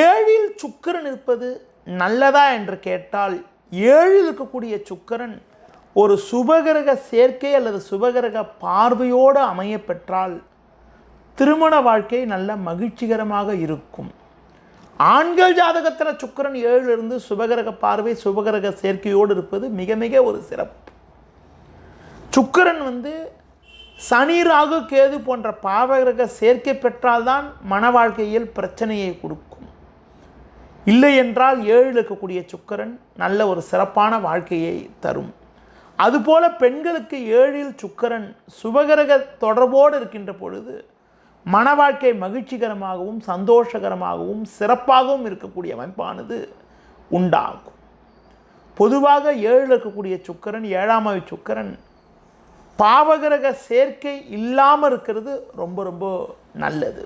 ஏழில் சுக்கிரன் இருப்பது நல்லதா என்று கேட்டால், ஏழில் இருக்கக்கூடிய சுக்கிரன் ஒரு சுபகிரக சேர்க்கை அல்லது சுபகிரக பார்வையோடு அமைய பெற்றால் திருமண வாழ்க்கை நல்ல மகிழ்ச்சிகரமாக இருக்கும். ஆண்கள் ஜாதகத்தில் சுக்கிரன் 7 சுபகிரக பார்வை சுபகிரக சேர்க்கையோடு இருப்பது மிக மிக ஒரு சிறப்பு. சுக்கிரன் சனி ராகு கேது போன்ற பாவகிரக சேர்க்கை பெற்றால்தான் மன வாழ்க்கையில் பிரச்சனையை கொடுக்கும். இல்லை என்றால் 7 இருக்கக்கூடிய சுக்கிரன் நல்ல ஒரு சிறப்பான வாழ்க்கையை தரும். அதுபோல பெண்களுக்கு 7 சுக்கிரன் சுபகிரக தொடர்போடு இருக்கின்ற பொழுது மன வாழ்க்கை மகிழ்ச்சிகரமாகவும் சந்தோஷகரமாகவும் சிறப்பாகவும் இருக்கக்கூடிய அமைப்பானது உண்டாகும். பொதுவாக 7 இருக்கக்கூடிய சுக்கிரன் 7ஆம் சுக்கிரன் பாவகிரக சேர்க்கை இல்லாமல் இருக்கிறது ரொம்ப ரொம்ப நல்லது.